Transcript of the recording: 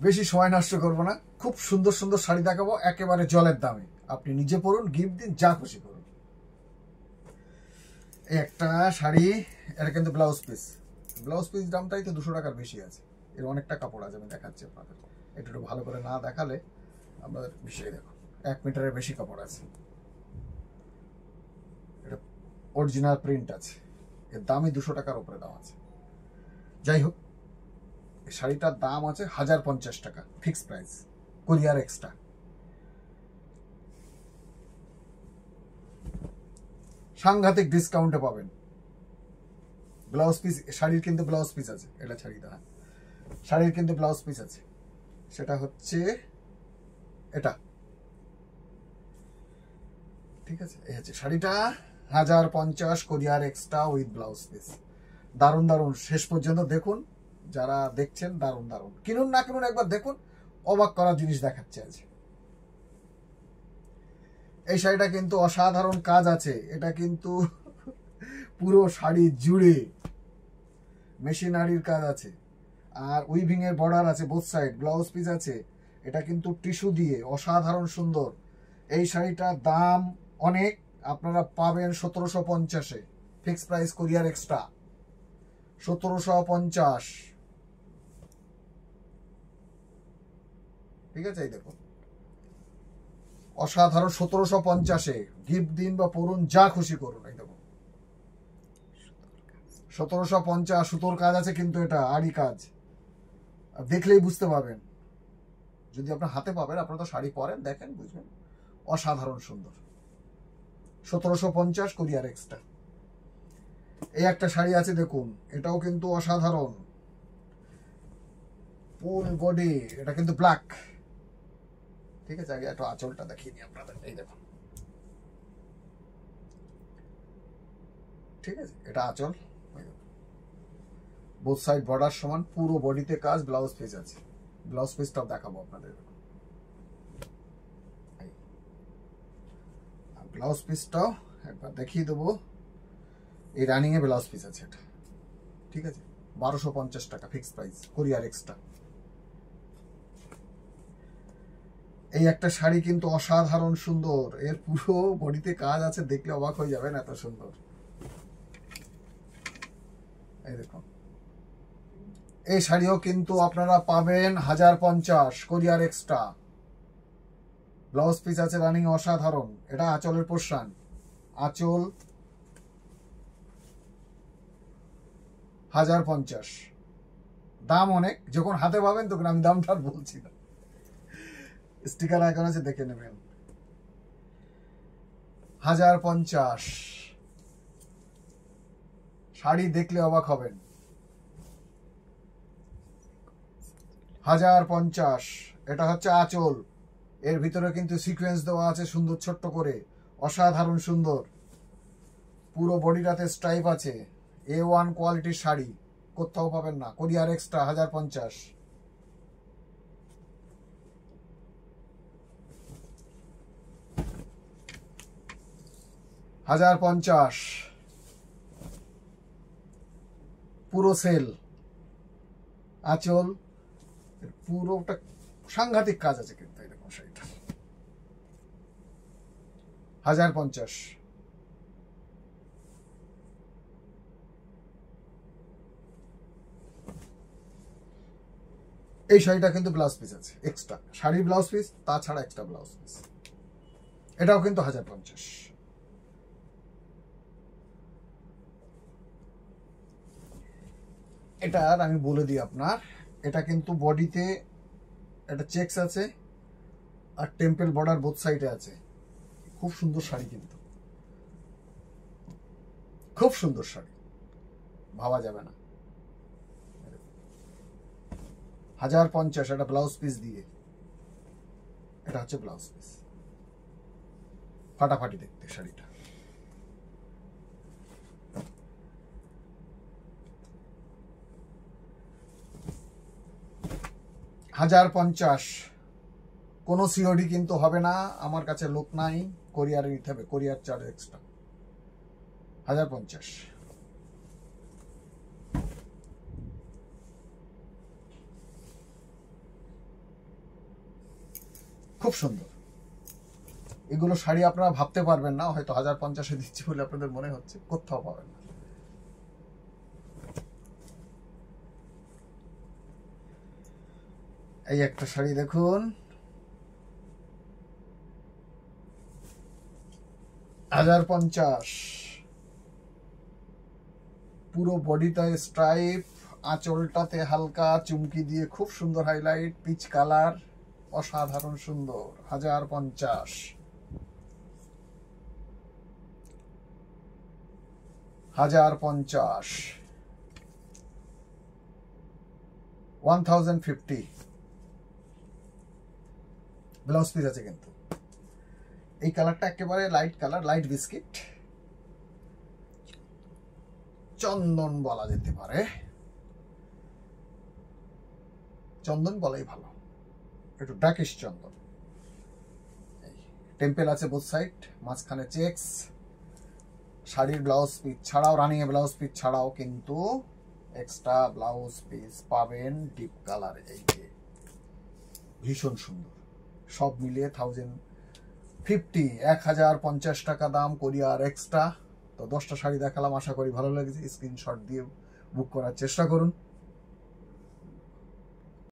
বেশি সময় নষ্ট করব না, খুব সুন্দর সুন্দর শাড়ি দেখাবো একেবারে জলের দামে। আপনি নিজে পরুন, গিফট দিন, যা খুশি করুন। এই একটা শাড়ি, এটা কিন্তু ব্লাউজ পিস। ব্লাউজ পিস দামটাই তো 200 টাকার বেশি আছে। এর অনেকটা কাপড় আছে, আমি দেখাচ্ছি আপনাদের। একটু ভালো করে না দেখালে আপনাদের বিষয় দেখুন, 1 মিটারের বেশি কাপড় আছে। এটা অরিজিনাল প্রিন্ট আছে, এর দামই 200 টাকার উপরে দাম আছে। যাই হোক, এই শাড়িটার দাম আছে 1050 টাকা, ফিক্সড প্রাইস, কুরিয়ার এক্সট্রা। সাংঘাতিক ডিসকাউন্টে পাবেন। ব্লাউজ পিস, শাড়ির কিন্তু ব্লাউজ পিস আছে, এটা ছাড়ি না, শাড়ির কিন্তু ব্লাউজ পিস আছে, সেটা হচ্ছে এটা, ঠিক আছে। এই হচ্ছে শাড়িটা, 1050 courier extra with blouse piece. দারুণ দারুণ, শেষ পর্যন্ত দেখুন, যারা দেখছেন দারুণ দারুণ। কিনুন না কিনুন, একবার দেখুন, অবাক করার জিনিস দেখাচ্ছে আজ। এই শাড়িটা কিন্তু অসাধারণ কাজ আছে, এটা কিন্তু পুরো শাড়ি জুড়ে মেশিনারির কাজ আছে, আর উইভিং এর বর্ডার আছে বোথ সাইড, ব্লাউজ পিস আছে। এটা কিন্তু টিস্যু দিয়ে অসাধারণ সুন্দর। এই শাড়িটার দাম অনেক, আপনারা পাবেন 1750-এ, ফিক্সড প্রাইস, কুরিয়ার এক্সট্রা, 1750। ঠিক আছে, এই দেখুন অসাধারণ, 1750-এ গিফট দিন বা পরুন, যা খুশি করুন। এই দেখুন 1750, সুতোর কাজ আছে কিন্তু, এটা আড়ি কাজ, দেখলেই বুঝতে পারবেন। যদি আপনার হাতে পাবেন, আপনারা তো শাড়ি পরেন, দেখেন বুঝবেন, অসাধারণ সুন্দর। 1750 কুরিয়ার এক্সট্রা। এই একটা শাড়ি আছে দেখুন, এটাও কিন্তু অসাধারণ, ফুল বডি, এটা কিন্তু ব্ল্যাক। ঠিক আছে, আগে একটু আঁচলটা দেখিয়ে দিই আপনাদের। এই দেখুন, ঠিক আছে, এটা আঁচল, বোথ সাইড বর্ডার সমান, পুরো বডিতে কাজ, ব্লাউজ পিস আছে। ব্লাউজ পিসটাও দেখাবো আপনাদের, ব্লাউজ পিসটাও একবার দেখিয়ে দেবো। এই রানিং এ ব্লাউজ পিস আছে এটা, ঠিক আছে, 1250 টাকা ফিক্সড প্রাইস, কুরিয়ার এক্সট্রা। এই একটা শাড়ি কিন্তু অসাধারণ সুন্দর, এর পুরো বডিতে কাজ আছে, দেখলে অবাক হয়ে যাবেন, এত সুন্দর। এই দেখুন, এই শাড়িও কিন্তু আপনারা পাবেন 1050 কুরিয়ার এক্সট্রা, ব্লাউজ পিস আছে রানিং, অসাধারণ। এটা আঁচলের পোর্শন, আঁচল 1050, দাম অনেক, যখন হাতে পাবেন তখন আমি দামটা আর বলছি না, স্টিকার আইকন আছে, দেখে নেবেন। 1050 শাড়ি দেখলে অবাক হবেন। 1050, এটা হচ্ছে আঁচল, এর ভিতরে কিন্তু সিকোয়েন্স দেওয়া আছে সুন্দর ছোট্ট করে, অসাধারণ সুন্দর। পুরো বডিটাতে স্ট্রাইপ আছে, A1 কোয়ালিটির শাড়ি, কোথাও পাবেন না, কুরিয়ার এক্সট্রা, 1050। 1050 পুরো সেল, আঁচল, পুরোটা সাংঘাতিক কাজ আছে কিন্তু। এই দেখুন শাড়িটা 1050। এই শাড়িটা কিন্তু ব্লাউজ পিস আছে এক্সট্রা, শাড়ির ব্লাউজ পিস, তাছাড়া এক্সট্রা ব্লাউজ পিস, এটাও কিন্তু 1050। এটা আর আমি বলে দিই আপনার, এটা কিন্তু বডিতে একটা চেকস আছে, আর টেম্পল বর্ডার বোথ সাইডে আছে। খুব সুন্দর শাড়ি, কিন্তু খুব সুন্দর শাড়ি, ভাবা যাবে না। 1050, এটা ব্লাউজ পিস দিয়ে, এটা হচ্ছে ব্লাউজ পিস, ফাটাফাটি দেখতে শাড়িটা। $1050, কোনো সিওডি কিন্তু হবে না, আমার কাছে লোক নাই, কোরিয়ারে নিতে হবে, কোরিয়ার চার্জ এক্সট্রা। 1050। খুব সুন্দর। এগুলো শাড়ি আপনারা ভাবতে পারবেন না, হয়তো 1050-এ দিচ্ছি বলে আপনাদের মনে হচ্ছে, কোথাও পাবেন না। এই একটা শাড়ি দেখুন, 1050, পুরো বডিটায় স্ট্রাইপ, আঁচলটাতে হালকা চুমকি দিয়ে খুব সুন্দর হাইলাইট, পিচ কালার, অসাধারণ সুন্দর। 1050, 1050, 1050। ব্লাউজ পিস আছে কিন্তু। এই কালারটা একেবারে লাইট কালার, লাইট বিস্কিট, চন্দন বলা যেতে পারে, চন্দন বলাই ভালো, একটু ডাকিশ চন্দন। টেম্পেল আছে বোথ সাইড, মাঝখানে চেক্স। শাড়ির ব্লাউজ পিস ছাড়াও, রানিং ব্লাউজ পিস ছাড়াও কিন্তু এক্সট্রা ব্লাউজ পিস পাবেন ডিপ কালার। এই যে ভীষণ সুন্দর, সব মিলিয়ে 1050 টাকা দাম, কোরিয়ার এক্সট্রা। তো 10টা শাড়ি দেখালাম, আশা করি ভালো লেগেছে। স্ক্রিনশট দিয়ে বুক করার চেষ্টা করুন।